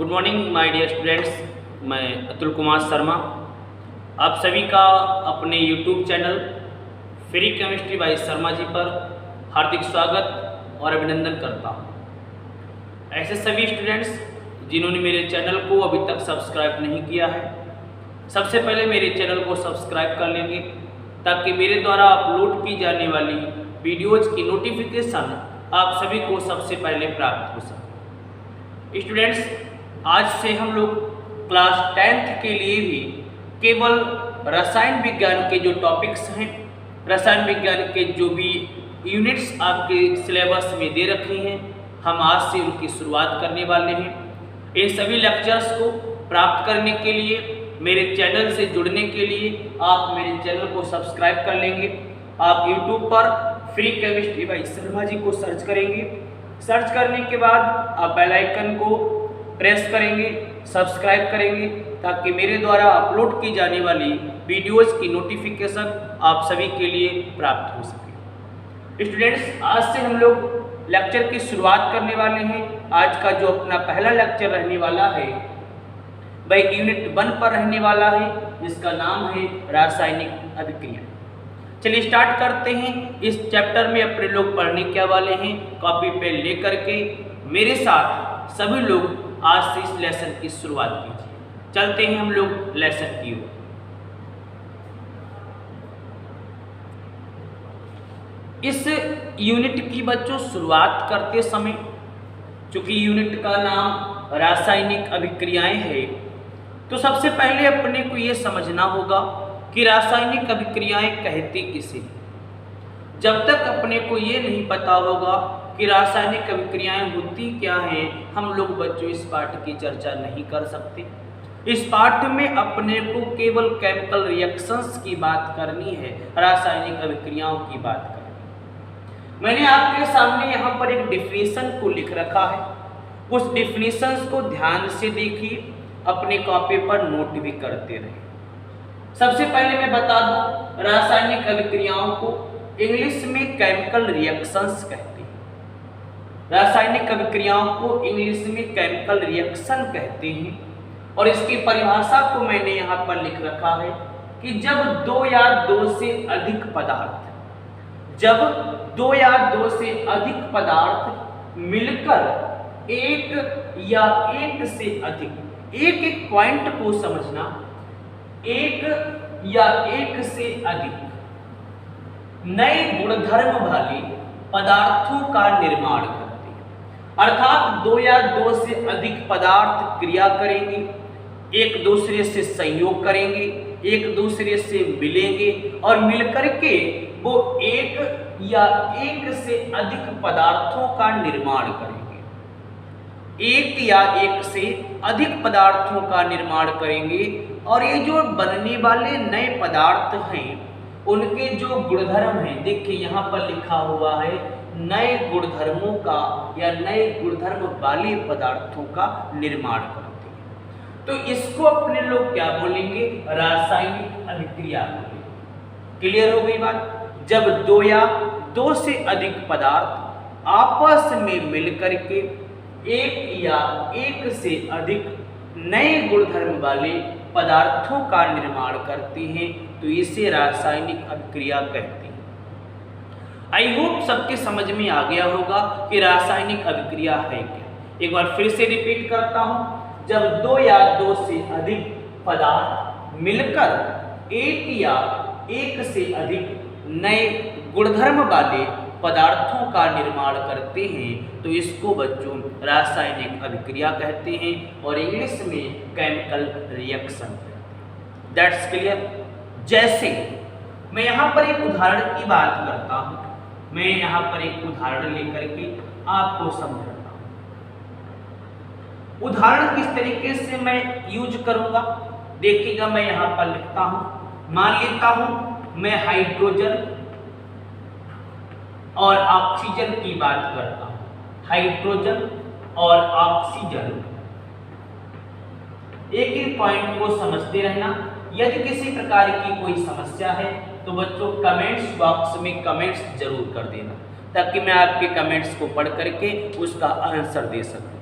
Good morning my dear students. मैं अतुल कुमार शर्मा आप सभी का अपने YouTube channel free chemistry by Sharma ji पर हार्दिक स्वागत और अभिनंदन करता हूं। ऐसे सभी स्टूडेंट्स जिन्होंने मेरे चैनल को अभी तक सब्सक्राइब नहीं किया है, सबसे पहले मेरे चैनल को सब्सक्राइब कर लेंगे ताकि मेरे द्वारा अपलोड की जाने वाली वीडियोज़ की नोटिफिकेशन आप सभी को सबसे पहले प्राप्त हो सके। स्टूडेंट्स, आज से हम लोग क्लास 10th के लिए भी केवल रसायन विज्ञान के जो टॉपिक्स हैं, रसायन विज्ञान के जो भी यूनिट्स आपके सिलेबस में दे रखे हैं, हम आज से उनकी शुरुआत करने वाले हैं। इन सभी लेक्चर्स को प्राप्त करने के लिए, मेरे चैनल से जुड़ने के लिए आप मेरे चैनल को सब्सक्राइब कर लेंगे। आप यूट्यूब पर फ्री केमिस्ट्री बाय शर्मा जी को सर्च करेंगे। सर्च करने के बाद आप बेल आइकन को प्रेस करेंगे, सब्सक्राइब करेंगे ताकि मेरे द्वारा अपलोड की जाने वाली वीडियोज़ की नोटिफिकेशन आप सभी के लिए प्राप्त हो सके। स्टूडेंट्स, आज से हम लोग लेक्चर की शुरुआत करने वाले हैं। आज का जो अपना पहला लेक्चर रहने वाला है वह यूनिट 1 पर रहने वाला है, जिसका नाम है रासायनिक अभिक्रिया। चलिए स्टार्ट करते हैं। इस चैप्टर में अपने लोग पढ़ने क्या वाले हैं, कॉपी पेन लेकर के मेरे साथ सभी लोग आज से इस लेसन की शुरुआत कीजिए। चलते हैं हम लोग लेसन की ओर। इस यूनिट की बच्चों शुरुआत करते समय, चूंकि यूनिट का नाम रासायनिक अभिक्रियाएं है, तो सबसे पहले अपने को ये समझना होगा कि रासायनिक अभिक्रियाएं कहती किसे। जब तक अपने को ये नहीं पता होगा कि रासायनिक अभिक्रियाएं होती क्या हैं, हम लोग बच्चों इस पाठ की चर्चा नहीं कर सकते। इस पाठ में अपने को केवल केमिकल रिएक्शंस की बात करनी है, रासायनिक अभिक्रियाओं की बात करनी। मैंने आपके सामने यहाँ पर एक डिफिनीशन को लिख रखा है, उस डिफिनीशंस को ध्यान से देखिए, अपने कॉपी पर नोट भी करते रहे। सबसे पहले मैं बता दूं, रासायनिक अभिक्रियाओं को इंग्लिश में केमिकल रिएक्शंस कहते हैं। रासायनिक अभिक्रियाओं को इंग्लिश में केमिकल रिएक्शन कहते हैं। और इसकी परिभाषा को मैंने यहाँ पर लिख रखा है कि जब दो या दो से अधिक पदार्थ मिलकर एक या एक से अधिक, एक पॉइंट को समझना, एक या एक से अधिक नए गुणधर्म वाले पदार्थों का निर्माण करते हैं। अर्थात दो या दो से अधिक पदार्थ क्रिया करेंगे, एक दूसरे से संयोग करेंगे, एक दूसरे से मिलेंगे और मिलकर के वो एक या एक से अधिक पदार्थों का निर्माण करेंगे। एक या एक से अधिक पदार्थों का निर्माण करेंगे और ये जो बनने वाले नए पदार्थ हैं, उनके जो गुणधर्म हैं, देखिए यहाँ पर लिखा हुआ है नए गुणधर्मों का या नए गुणधर्म वाले पदार्थों का निर्माण करते हैं। तो इसको अपने लोग क्या बोलेंगे? रासायनिक अभिक्रिया बोलेंगे। क्लियर हो गई बात? जब दो या दो से अधिक पदार्थ आपस में मिलकर के एक या एक से अधिक नए गुणधर्म वाले पदार्थों का निर्माण करते हैं, तो इसे रासायनिक अभिक्रिया कहते हैं। आई होप सबके समझ में आ गया होगा कि रासायनिक अभिक्रिया है क्या। एक बार फिर से रिपीट करता हूं, जब दो या दो से अधिक पदार्थ मिलकर एक या एक से अधिक नए गुणधर्म वाले पदार्थों का निर्माण करते हैं, तो इसको बच्चों रासायनिक अभिक्रिया कहते हैं और इंग्लिश में केमिकल रिएक्शन। That's clear. जैसे मैं यहाँ पर एक उदाहरण की बात करता हूँ, मैं यहाँ पर एक उदाहरण लेकर के आपको समझाता हूँ। उदाहरण किस तरीके से मैं यूज करूँगा देखिएगा। मैं यहाँ पर लिखता हूँ, मान लेता हूँ मैं हाइड्रोजन और ऑक्सीजन की बात करता हूं। हाइड्रोजन और ऑक्सीजन, एक एक पॉइंट को समझते रहना। यदि किसी प्रकार की कोई समस्या है तो बच्चों कमेंट्स बॉक्स में कमेंट्स जरूर कर देना, ताकि मैं आपके कमेंट्स को पढ़ करके उसका आंसर दे सकूं।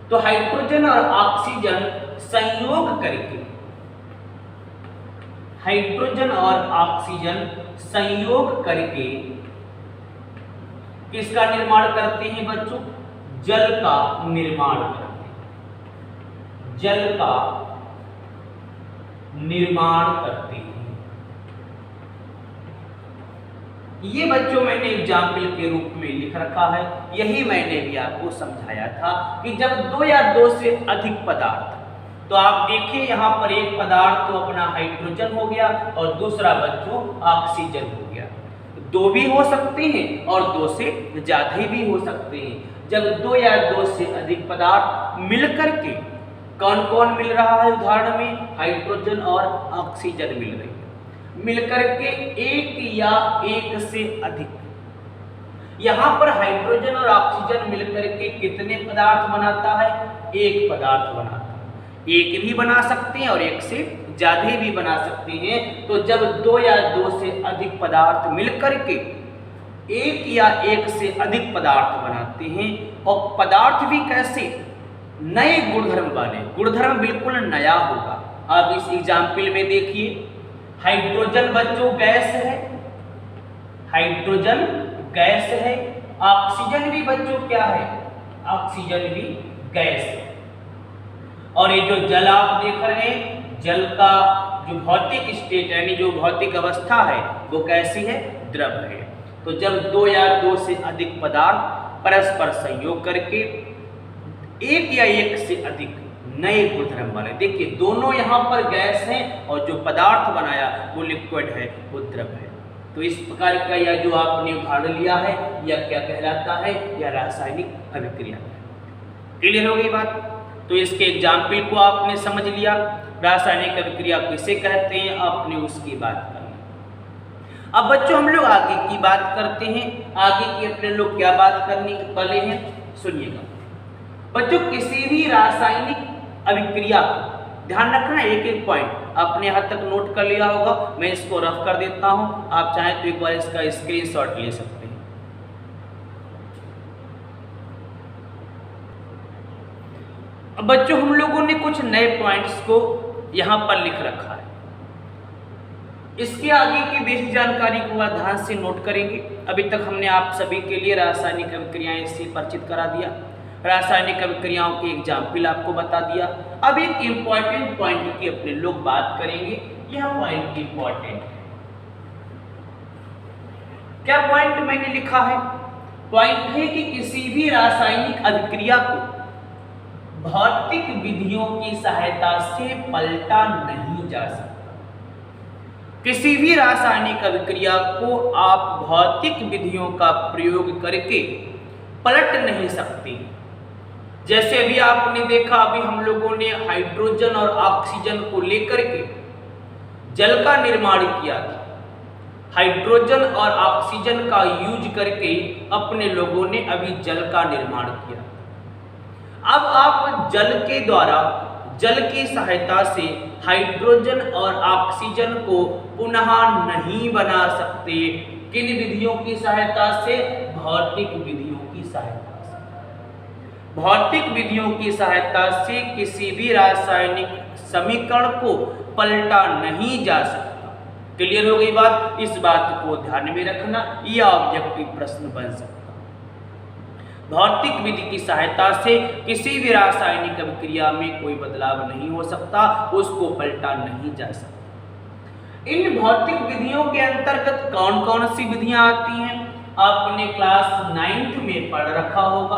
तो हाइड्रोजन और ऑक्सीजन संयोग करके, हाइड्रोजन और ऑक्सीजन संयोग करके किसका निर्माण करते हैं बच्चों? जल का निर्माण करते हैं, जल का निर्माण करते हैं। ये बच्चों मैंने एग्जाम्पल के रूप में लिख रखा है। यही मैंने भी आपको समझाया था कि जब दो या दो से अधिक पदार्थ, तो आप देखिए यहाँ पर एक पदार्थ तो अपना हाइड्रोजन हो गया और दूसरा बच्चों ऑक्सीजन हो गया। दो भी हो सकते हैं और दो से ज्यादा भी हो सकते हैं। जब दो या दो से अधिक पदार्थ मिलकर के, कौन कौन मिल रहा है? उदाहरण में हाइड्रोजन और ऑक्सीजन मिल रही है, मिलकर के एक या एक से अधिक। यहां पर हाइड्रोजन और ऑक्सीजन मिलकर के कितने पदार्थ बनाता है? एक पदार्थ बनाता है। एक भी बना सकते हैं और एक से ज्यादा भी बना सकते हैं। तो जब दो या दो से अधिक पदार्थ मिलकर के एक या एक से अधिक पदार्थ बनाते हैं, और पदार्थ भी कैसे? नए गुणधर्म वाले, गुणधर्म बिल्कुल नया होगा। आप इस एग्जाम्पल में देखिए, हाइड्रोजन बच्चों गैस है, हाइड्रोजन गैस है। ऑक्सीजन भी बच्चों क्या है? ऑक्सीजन भी गैस है। और ये जो जल आप देख रहे हैं, जल का जो भौतिक स्टेट यानी जो भौतिक अवस्था है वो कैसी है? द्रव है। तो जब दो या दो से अधिक पदार्थ परस्पर संयोग करके एक या एक से अधिक नए गुणधर्म वाले, देखिए दोनों यहाँ पर गैस हैं और जो पदार्थ बनाया वो लिक्विड है, वो द्रव है। तो इस प्रकार का यह जो आपने उदाहरण लिया है यह क्या कहलाता है? यह रासायनिक अभिक्रिया है। क्लियर हो गई बात? तो इसके एग्जाम्पल को आपने समझ लिया। रासायनिक अभिक्रिया किसे कहते हैं आपने उसकी बात कर ली। अब बच्चों हम लोग आगे की बात करते हैं। आगे की अपने लोग क्या बात करने वाले हैं सुनिएगा बच्चों। किसी भी रासायनिक अभिक्रिया को ध्यान रखना, एक एक पॉइंट आपने यहाँ तक नोट कर लिया होगा। मैं इसको रफ कर देता हूँ, आप चाहें तो एक बार इसका स्क्रीनशॉट ले सकते हैं। अब बच्चों हम लोगों ने कुछ नए पॉइंट्स को यहाँ पर लिख रखा है। इसके आगे की बेसिक जानकारी को ध्यान से नोट करेंगे। अभी तक हमने आप सभी के लिए रासायनिक अभिक्रियाएं से परिचित करा दिया, रासायनिक अभिक्रियाओं के एग्जाम्पल आपको बता दिया। अब एक इम्पॉर्टेंट पॉइंट की अपने लोग बात करेंगे। यह पॉइंट इम्पॉर्टेंट है। क्या पॉइंट मैंने लिखा है? पॉइंट है कि किसी भी रासायनिक अभिक्रिया को भौतिक विधियों की सहायता से पलटा नहीं जा सकता। किसी भी रासायनिक अभिक्रिया को आप भौतिक विधियों का प्रयोग करके पलट नहीं सकते। जैसे अभी आपने देखा, अभी हम लोगों ने हाइड्रोजन और ऑक्सीजन को लेकर के जल का निर्माण किया था। हाइड्रोजन और ऑक्सीजन का यूज करके अपने लोगों ने अभी जल का निर्माण किया। अब आप जल के द्वारा, जल की सहायता से हाइड्रोजन और ऑक्सीजन को पुनः नहीं बना सकते। किन विधियों की सहायता से? भौतिक विधियों की सहायता से। भौतिक विधियों की सहायता से किसी भी रासायनिक समीकरण को पलटा नहीं जा सकता। क्लियर हो गई बात? इस बात को ध्यान में रखना, यह ऑब्जेक्टिव प्रश्न बन सकता है। भौतिक विधि की सहायता से किसी भी रासायनिक अभिक्रिया में कोई बदलाव नहीं हो सकता, उसको पलटा नहीं जा सकता। इन भौतिक विधियों के अंतर्गत कौन कौन सी विधियां आती हैं आपने क्लास 9th में पढ़ रखा होगा।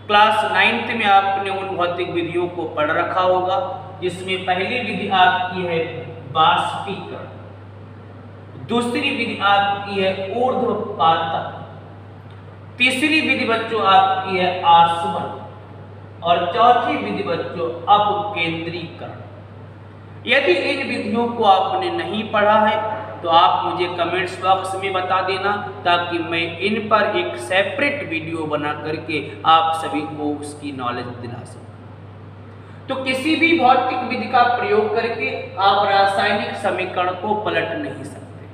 क्लास 9th में आपने उन भौतिक विधियों को पढ़ रखा होगा, जिसमें पहली विधि आपकी है बाष्पीकरण, दूसरी विधि आपकी है ऊर्ध्वपातक, तीसरी विधि बच्चों आपकी है आसवन, और चौथी विधि बच्चों अपकेंद्रीकरण। यदि इन विधियों को आपने नहीं पढ़ा है तो आप मुझे कमेंट्स बॉक्स में बता देना, ताकि मैं इन पर एक सेपरेट वीडियो बना करके आप सभी को उसकी नॉलेज दिला सकूं। तो किसी भी भौतिक विधि का प्रयोग करके आप रासायनिक समीकरण को पलट नहीं सकते।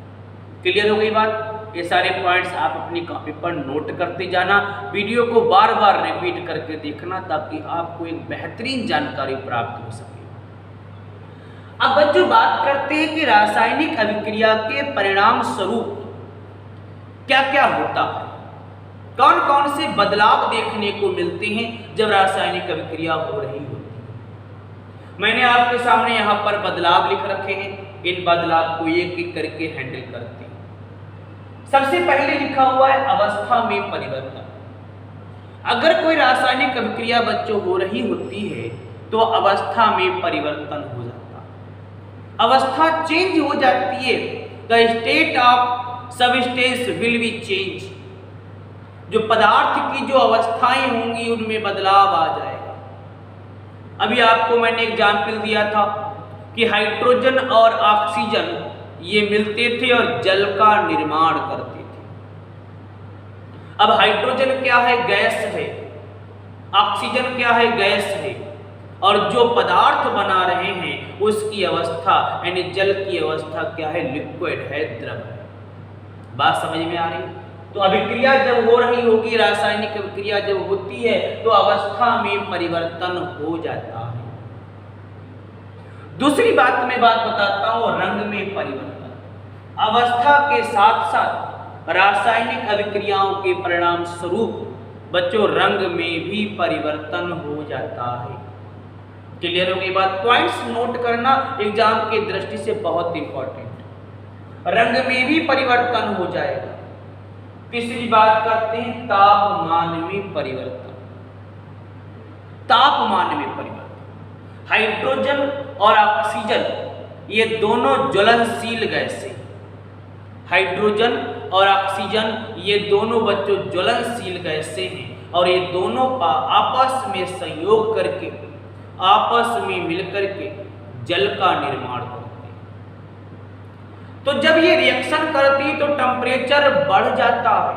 क्लियर हो गई बात? ये सारे पॉइंट्स आप अपनी कॉपी पर नोट करते जाना, वीडियो को बार बार रिपीट करके देखना ताकि आपको एक बेहतरीन जानकारी प्राप्त हो सके। अब बच्चों बात करते हैं कि रासायनिक अभिक्रिया के परिणाम स्वरूप क्या क्या होता है, कौन कौन से बदलाव देखने को मिलते हैं जब रासायनिक अभिक्रिया हो रही होती है। मैंने आपके सामने यहाँ पर बदलाव लिख रखे हैं, इन बदलाव को एक एक करके हैंडल करते हैं। सबसे पहले लिखा हुआ है अवस्था में परिवर्तन। अगर कोई रासायनिक अभिक्रिया बच्चों हो रही होती है तो अवस्था में परिवर्तन हो जाता है, अवस्था चेंज हो जाती है। The state of substance will be change. जो पदार्थ की जो अवस्थाएं होंगी उनमें बदलाव आ जाएगा। अभी आपको मैंने एग्जाम्पल दिया था कि हाइड्रोजन और ऑक्सीजन ये मिलते थे और जल का निर्माण करते थे। अब हाइड्रोजन क्या है? गैस है। ऑक्सीजन क्या है? गैस है। और जो पदार्थ बना रहे हैं उसकी अवस्था यानी जल की अवस्था क्या है? लिक्विड है, द्रव है। बात समझ में आ रही है? तो अभिक्रिया जब हो रही होगी, रासायनिक अभिक्रिया जब होती है तो अवस्था में परिवर्तन हो जाता है। दूसरी बात मैं बताता हूं, रंग में परिवर्तन। अवस्था के साथ साथ रासायनिक अभिक्रियाओं के परिणाम स्वरूप बच्चों रंग में भी परिवर्तन हो जाता है। क्लियर हो गई बात? पॉइंट्स नोट करना एग्जाम की दृष्टि से बहुत इंपॉर्टेंट। रंग में भी परिवर्तन हो जाएगा। तीसरी बात करते हैं तापमान में परिवर्तन। तापमान में परिवर्तन। हाइड्रोजन और ऑक्सीजन ये दोनों ज्वलनशील गैसें, हाइड्रोजन और ऑक्सीजन ये दोनों बच्चों ज्वलनशील गैसें हैं और ये दोनों आपस में संयोग करके, आपस में मिलकर के जल का निर्माण करते हैं। तो जब ये रिएक्शन करती है तो टेम्परेचर बढ़ जाता है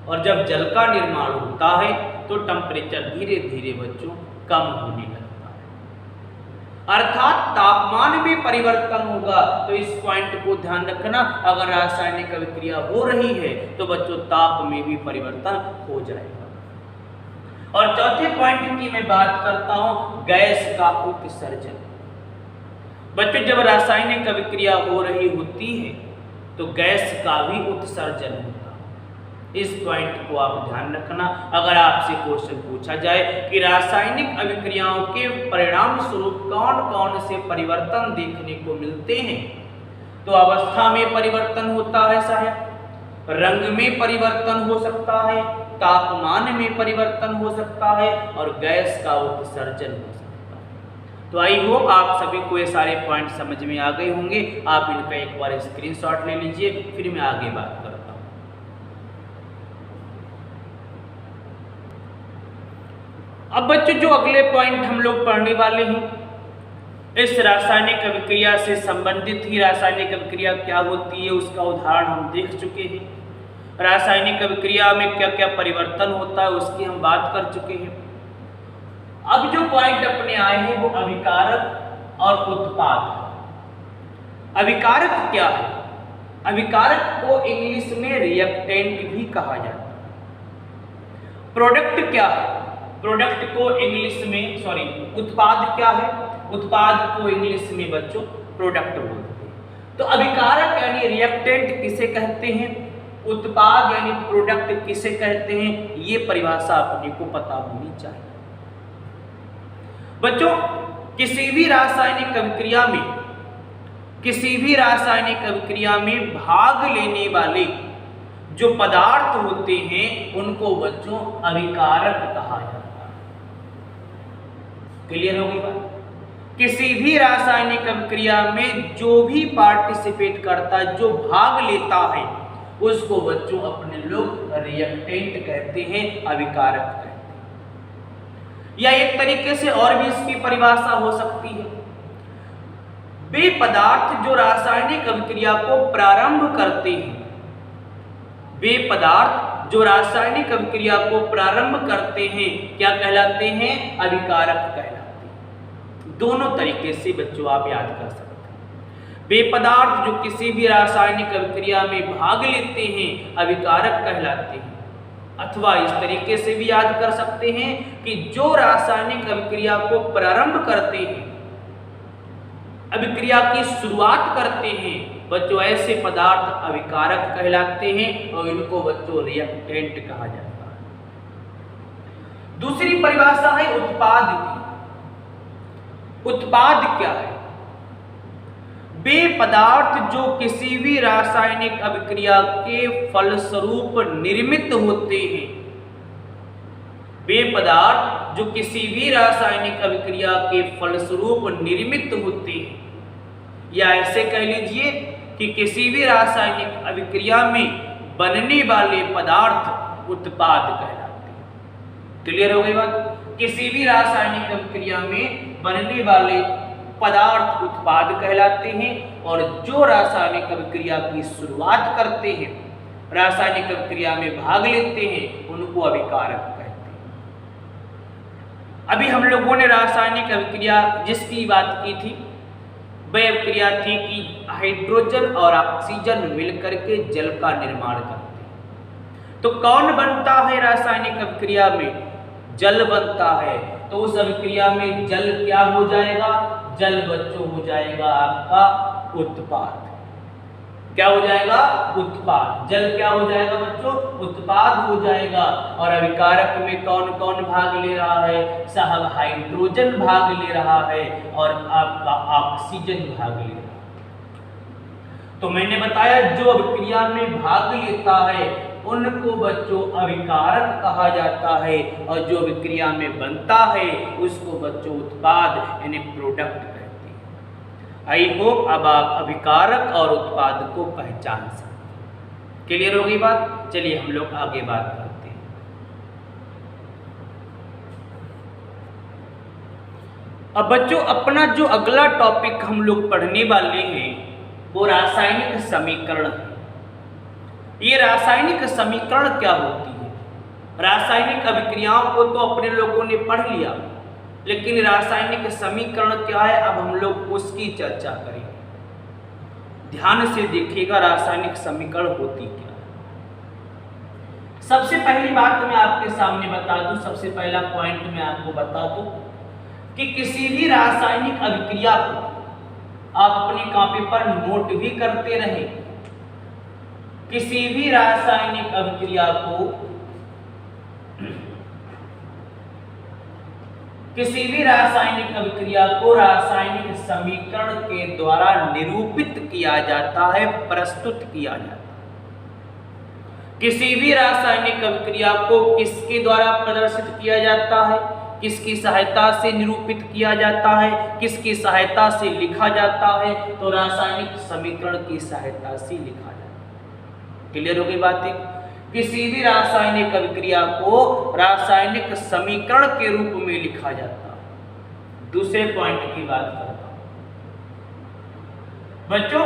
और जब जल का निर्माण होता है तो टेम्परेचर धीरे धीरे बच्चों कम होने लगता है, अर्थात तापमान में परिवर्तन होगा। तो इस पॉइंट को ध्यान रखना, अगर रासायनिक अभिक्रिया हो रही है तो बच्चों ताप में भी परिवर्तन हो जाएगा। और चौथे पॉइंट की मैं बात करता हूं, गैस का उत्सर्जन। बच्चों जब रासायनिक अभिक्रिया हो रही होती है तो गैस का भी उत्सर्जन होता है। इस पॉइंट को आप ध्यान रखना। अगर आपसे क्वेश्चन पूछा जाए कि रासायनिक अभिक्रियाओं के परिणाम स्वरूप कौन कौन से परिवर्तन देखने को मिलते हैं, तो अवस्था में परिवर्तन होता है साहब, रंग में परिवर्तन हो सकता है, तापमान में परिवर्तन हो सकता है और गैस का उत्सर्जन हो सकता है। तो आई होप आप सभी को ये सारे पॉइंट समझ में आ गए होंगे। आप इनका एक बार स्क्रीनशॉट ले लीजिए, फिर मैं आगे बात करता हूं। अब बच्चों जो अगले पॉइंट हम लोग पढ़ने वाले हैं, इस रासायनिक अभिक्रिया से संबंधित ही रासायनिक अभिक्रिया क्या होती है उसका उदाहरण हम देख चुके हैं। रासायनिक अभिक्रिया में क्या क्या परिवर्तन होता है उसकी हम बात कर चुके हैं। अब जो पॉइंट अपने आए हैं वो अभिकारक और उत्पाद। अभिकारक क्या है? अभिकारक को इंग्लिश में रिएक्टेंट भी कहा जाता है। प्रोडक्ट क्या है? प्रोडक्ट को इंग्लिश में उत्पाद क्या है? उत्पाद को इंग्लिश में बच्चों प्रोडक्ट बोलते हैं। तो अभिकारक यानी रिएक्टेंट किसे कहते हैं, उत्पाद यानी प्रोडक्ट किसे कहते हैं, ये परिभाषा अपने को पता होनी चाहिए। बच्चों किसी भी रासायनिक अभिक्रिया में भाग लेने वाले जो पदार्थ होते हैं उनको बच्चों अभिकारक कहा जाता है। क्लियर हो गई बात? किसी भी रासायनिक अभिक्रिया में जो भी पार्टिसिपेट करता है, जो भाग लेता है, उसको बच्चों अपने लोग रिएक्टेंट कहते हैं, अभिकारक कहते हैं। या एक तरीके से और भी इसकी परिभाषा हो सकती है, वे पदार्थ जो रासायनिक अभिक्रिया को प्रारंभ करते हैं, वे पदार्थ जो रासायनिक अभिक्रिया को प्रारंभ करते हैं क्या कहलाते हैं? अभिकारक कहलाते हैं। दोनों तरीके से बच्चों आप याद कर सकते हैं। वे पदार्थ जो किसी भी रासायनिक अभिक्रिया में भाग लेते हैं अभिकारक कहलाते हैं। अथवा इस तरीके से भी याद कर सकते हैं कि जो रासायनिक अभिक्रिया को प्रारंभ करते हैं, अभिक्रिया की शुरुआत करते हैं बच्चों, ऐसे पदार्थ अभिकारक कहलाते हैं और इनको बच्चों रिएक्टेंट कहा जाता है। दूसरी परिभाषा है उत्पाद की। उत्पाद क्या है? वे पदार्थ जो किसी भी रासायनिक अभिक्रिया के फलस्वरूप निर्मित होते हैं, वे पदार्थ जो किसी भी रासायनिक अभिक्रिया के फलस्वरूप निर्मित होते हैं, या ऐसे कह लीजिए कि किसी भी रासायनिक अभिक्रिया में बनने वाले पदार्थ उत्पाद कहलाते हैं। क्लियर हो गई बात? किसी भी रासायनिक अभिक्रिया में बनने वाले पदार्थ उत्पाद कहलाते हैं और जो रासायनिक अभिक्रिया की शुरुआत करते हैं, रासायनिक अभिक्रिया में भाग लेते हैं, उनको अभिकारक कहते हैं। अभी हम लोगों ने रासायनिक अभिक्रिया जिसकी बात की थी वह अभिक्रिया थी कि हाइड्रोजन और ऑक्सीजन मिलकर के जल का निर्माण करते हैं। तो कौन बनता है रासायनिक अभिक्रिया में? जल बनता है। तो उस अभिक्रिया में जल क्या हो जाएगा? जल बच्चों हो जाएगा आपका उत्पाद। क्या हो जाएगा? उत्पाद। जल क्या हो जाएगा बच्चों? उत्पाद हो जाएगा। और अभिकारक में कौन कौन भाग ले रहा है? साहब हाइड्रोजन भाग ले रहा है और आपका ऑक्सीजन भाग ले रहा है। तो मैंने बताया जो अभिक्रिया में भाग लेता है उनको बच्चों अभिकारक कहा जाता है और जो अभिक्रिया में बनता है उसको बच्चों उत्पाद यानी प्रोडक्ट कहते हैं। आई होप अब आप अभिकारक और उत्पाद को पहचान सकते हैं। क्लियर हो गई बात? चलिए हम लोग आगे बात करते हैं। अब बच्चों अपना जो अगला टॉपिक हम लोग पढ़ने वाले हैं वो रासायनिक समीकरण है। ये रासायनिक समीकरण क्या होती है? रासायनिक अभिक्रियाओं को तो अपने लोगों ने पढ़ लिया, लेकिन रासायनिक समीकरण क्या है अब हम लोग उसकी चर्चा करेंगे। ध्यान से देखिएगा रासायनिक समीकरण होती क्या है। सबसे पहली बात मैं आपके सामने बता दूं, सबसे पहला पॉइंट मैं आपको बता दूं कि किसी भी रासायनिक अभिक्रिया को आप अपनी कॉपी पर नोट भी करते रहें। किसी भी रासायनिक अभिक्रिया को रासायनिक समीकरण के द्वारा निरूपित किया जाता है, प्रस्तुत किया जाता है। किसी भी रासायनिक अभिक्रिया को किसके द्वारा प्रदर्शित किया जाता है? किसकी सहायता से निरूपित किया जाता है? किसकी सहायता से लिखा जाता है? तो रासायनिक समीकरण की सहायता से लिखा जाता है। क्लियर हो गई बात? किसी भी रासायनिक अभिक्रिया को रासायनिक समीकरण के रूप में लिखा जाता है। दूसरे पॉइंट की बात करता हूं बच्चों,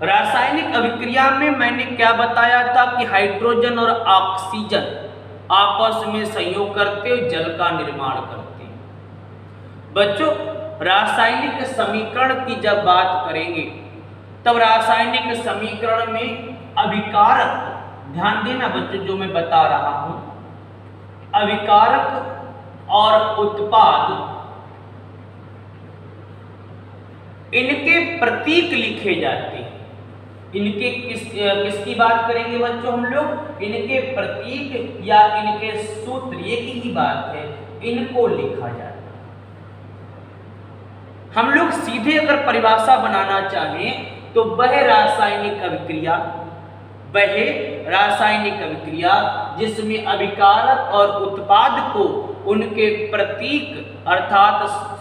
रासायनिक अभिक्रिया में मैंने क्या बताया था कि हाइड्रोजन और ऑक्सीजन आपस में संयोग करते हुए जल का निर्माण करते हैं। बच्चों रासायनिक समीकरण की जब बात करेंगे तब रासायनिक समीकरण में अभिकारक, ध्यान देना बच्चों जो मैं बता रहा हूं, अभिकारक और उत्पाद इनके प्रतीक लिखे जाते हैं। इनके किसकी बात करेंगे बच्चों हम लोग? इनके प्रतीक या इनके सूत्र, एक ही बात है, इनको लिखा जाता है। हम लोग सीधे अगर परिभाषा बनाना चाहें तो वह रासायनिक अभिक्रिया जिसमें अभिकारक और उत्पाद को उनके प्रतीक अर्थात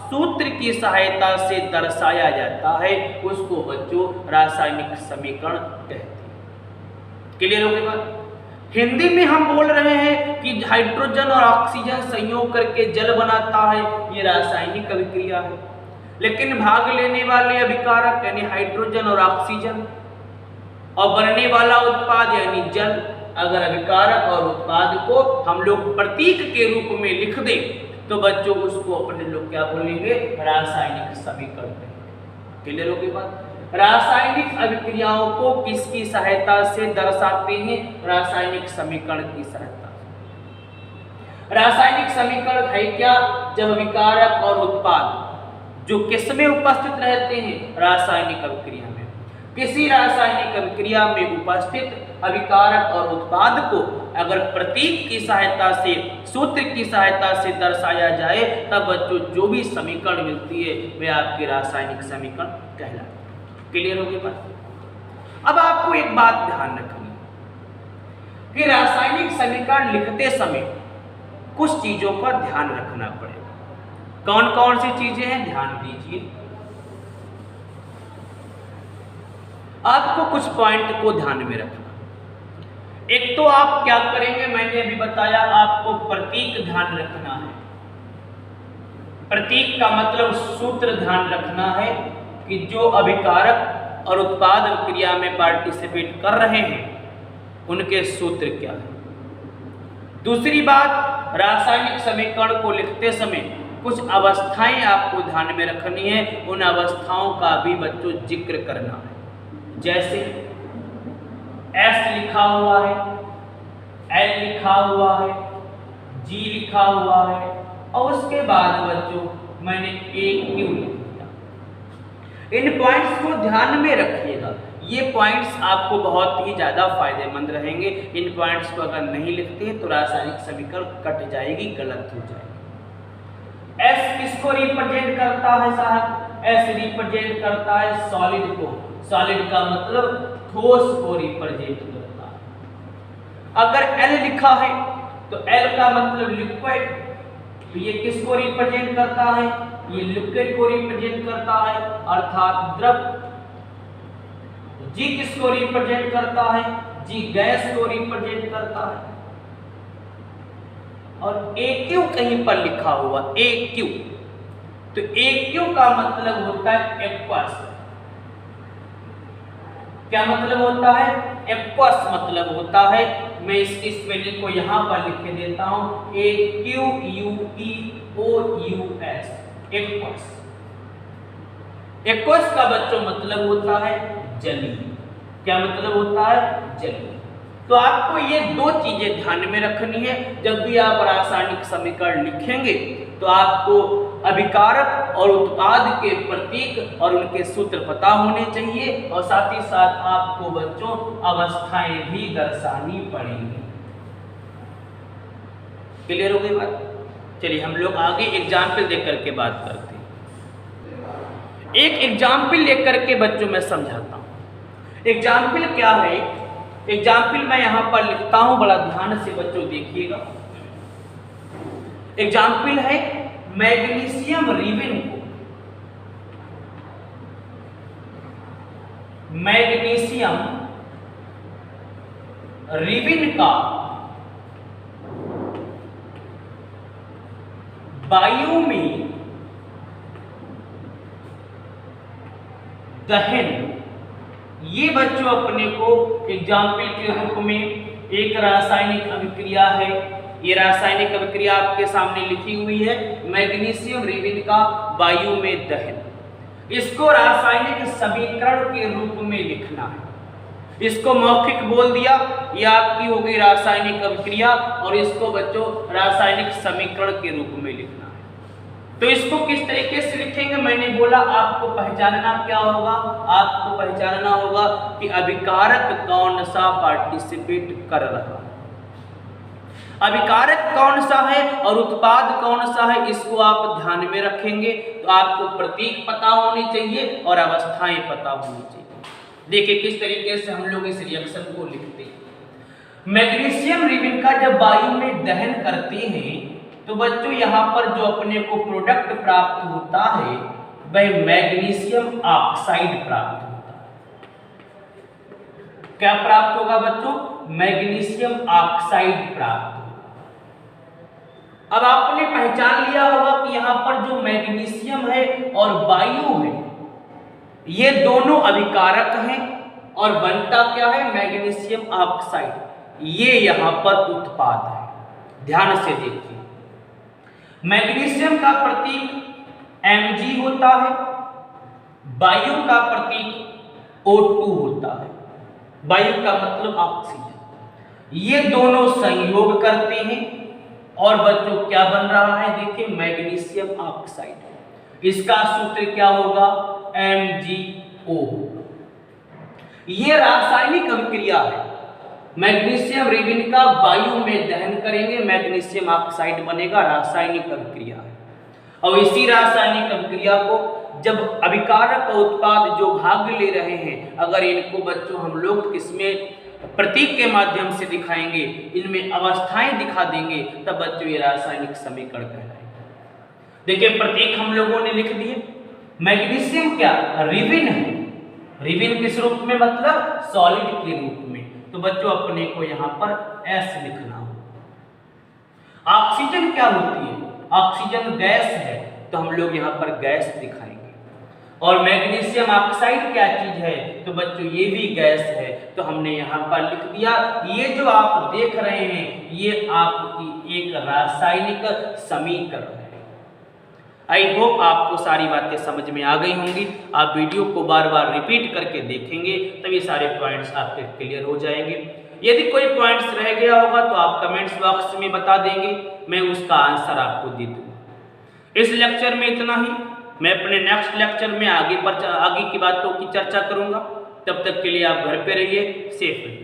सूत्र की सहायता से दर्शाया जाता है उसको बच्चों रासायनिक समीकरण कहते हैं। क्लियर हो गई बात? हिंदी में हम बोल रहे हैं कि हाइड्रोजन और ऑक्सीजन संयोग करके जल बनाता है, ये रासायनिक अभिक्रिया है। लेकिन भाग लेने वाले अभिकारक यानी हाइड्रोजन और ऑक्सीजन और बनने वाला उत्पाद यानी जल, अगर अभिकारक और उत्पाद को हम लोग प्रतीक के रूप में लिख दें तो बच्चों उसको अपने लोग क्या बोलेंगे? रासायनिक समीकरण कहेंगे। क्लियर हो गई बात। रासायनिक अभिक्रियाओं को किसकी सहायता से दर्शाते हैं? रासायनिक समीकरण की सहायता से। रासायनिक समीकरण है क्या? जब अभिकारक और उत्पाद जो किसमें उपस्थित रहते हैं? रासायनिक अभिक्रिया में। किसी रासायनिक अभिक्रिया में उपस्थित अभिकारक और उत्पाद को अगर प्रतीक की सहायता से, सूत्र की सहायता से दर्शाया जाए, तब बच्चों जो भी समीकरण मिलती है वह आपके रासायनिक समीकरण कहलाती है। क्लियर हो गई बात। अब आपको एक बात ध्यान रखनी कि रासायनिक समीकरण लिखते समय कुछ चीजों का ध्यान रखना पड़ेगा। कौन कौन सी चीजें हैं? ध्यान दीजिए। आपको कुछ पॉइंट को ध्यान में रखना। एक तो आप क्या करेंगे, मैंने अभी बताया, आपको प्रतीक ध्यान रखना है। प्रतीक का मतलब सूत्र ध्यान रखना है कि जो अभिकारक और उत्पाद क्रिया में पार्टिसिपेट कर रहे हैं उनके सूत्र क्या है। दूसरी बात, रासायनिक समीकरण को लिखते समय कुछ अवस्थाएं आपको ध्यान में रखनी है, उन अवस्थाओं का भी बच्चों जिक्र करना है। जैसे S लिखा हुआ है, L लिखा हुआ है, G लिखा हुआ है और उसके बाद बच्चों मैंने AQ लिख दिया। इन पॉइंट्स को ध्यान में रखिएगा। ये पॉइंट्स आपको बहुत ही ज्यादा फायदेमंद रहेंगे। इन पॉइंट्स को अगर नहीं लिखते हैं तो रासायनिक समीकरण कट जाएगी, गलत हो जाएगी। S किसको रिप्रेजेंट करता है साहब? S रिप्रेजेंट करता है सॉलिड को। सॉलिड का मतलब ठोस को रिप्रेजेंट करता है। अगर L लिखा है तो L का मतलब लिक्विड, तो ये किसको रिप्रेजेंट करता है? ये लिक्विड को रिप्रेजेंट करता है अर्थात द्रव। G किसको रिप्रेजेंट करता है? G गैस को रिप्रेजेंट करता है। और AQ कहीं पर लिखा हुआ AQ, तो AQ का मतलब होता है एक्वस। क्या मतलब होता है? एक्वस मतलब होता है, मैं इसकी स्पेलिंग को यहां पर लिख देता हूं, AQUEOUS, एक्वस। एक्वस का बच्चों मतलब होता है जलीय। क्या मतलब होता है? जलीय। तो आपको ये दो चीजें ध्यान में रखनी है। जब भी आप रासायनिक समीकरण लिखेंगे तो आपको अभिकारक और उत्पाद के प्रतीक और उनके सूत्र पता होने चाहिए, और साथ ही साथ आपको बच्चों अवस्थाएं भी दर्शानी पड़ेंगी। क्लियर हो गई बात? चलिए हम लोग आगे एग्जाम्पल देकर के बात करते हैं। एक एग्जाम्पल लेकर के बच्चों मैं समझाता हूं। एग्जाम्पल क्या है? एग्जाम्पल मैं यहां पर लिखता हूं, बड़ा ध्यान से बच्चों देखिएगा। एग्जाम्पल है मैग्नीशियम रिबिन को, मैग्नीशियम रिबिन का वायु में दहन। ये बच्चों अपने को एग्जाम्पल के रूप में एक रासायनिक अभिक्रिया है। ये रासायनिक अभिक्रिया आपके सामने लिखी हुई है, मैग्नीशियम रिबिन का वायु में दहन। इसको रासायनिक समीकरण के रूप में लिखना है। इसको मौखिक बोल दिया, ये आपकी हो गई रासायनिक अभिक्रिया, और इसको बच्चों रासायनिक समीकरण के रूप में लिखना है। तो इसको किस तरीके से लिखेंगे? मैंने बोला आपको पहचानना क्या होगा? आपको पहचानना होगा कि अभिकारक कौन सा पार्टिसिपेट कर रहा है, अभिकारक कौन सा है और उत्पाद कौन सा है, इसको आप ध्यान में रखेंगे तो आपको प्रतीक पता होनी चाहिए और अवस्थाएं पता होनी चाहिए। देखिए किस तरीके से हम लोग इस रिएक्शन को लिखते हैं। मैग्नीशियम रिबिन का जब वायु में दहन करते हैं तो बच्चों यहाँ पर जो अपने को प्रोडक्ट प्राप्त होता है वह मैग्नीशियम ऑक्साइड प्राप्त होता है। क्या प्राप्त होगा बच्चों? मैग्नीशियम ऑक्साइड प्राप्त। अब आपने पहचान लिया होगा कि यहां पर जो मैग्नीशियम है और वायु है ये दोनों अभिकारक हैं, और बनता क्या है? Magnesium oxide. ये यहां पर उत्पाद है। ध्यान से देखिए, मैग्नीशियम का प्रतीक Mg होता है, वायु का प्रतीक O2 होता है, वायु का मतलब ऑक्सीजन। ये दोनों संयोग करते हैं और बच्चों क्या बन रहा है, देखिए मैग्नीशियम ऑक्साइड। इसका सूत्र क्या होगा, MgO। ये रासायनिक अभिक्रिया है। मैग्नीशियम रिबिन का वायु में दहन करेंगे, मैग्नीशियम ऑक्साइड बनेगा, रासायनिक अभिक्रिया है। और इसी रासायनिक अभिक्रिया को जब अभिकारक उत्पाद जो भाग ले रहे हैं, अगर इनको बच्चों हम लोग किसमें प्रतीक के माध्यम से दिखाएंगे, इनमें अवस्थाएं दिखा देंगे, तब बच्चों ये रासायनिक समीकरण कहलाएंगे। देखिए प्रतीक हम लोगों ने लिख दिए। मैग्नीशियम क्या, रिबिन है। रिबिन किस रूप में, मतलब सॉलिड के रूप में। तो बच्चों अपने को यहाँ पर S लिखना हो। ऑक्सीजन क्या होती है, ऑक्सीजन गैस है, तो हम लोग यहाँ पर गैस दिखाएंगे। और मैग्नीशियम ऑक्साइड क्या चीज है, तो बच्चों ये भी गैस है, तो हमने यहाँ पर लिख दिया। ये जो आप देख रहे हैं ये आपकी एक रासायनिक समीकरण है। आई होप आपको सारी बातें समझ में आ गई होंगी। आप वीडियो को बार बार रिपीट करके देखेंगे तब ये सारे पॉइंट्स आपके क्लियर हो जाएंगे। यदि कोई पॉइंट्स रह गया होगा तो आप कमेंट्स बॉक्स में बता देंगे, मैं उसका आंसर आपको दे दूंगा। इस लेक्चर में इतना ही। मैं अपने नेक्स्ट लेक्चर में आगे की बातों की चर्चा करूंगा। तब तक के लिए आप घर पे रहिए, सेफ रहिए।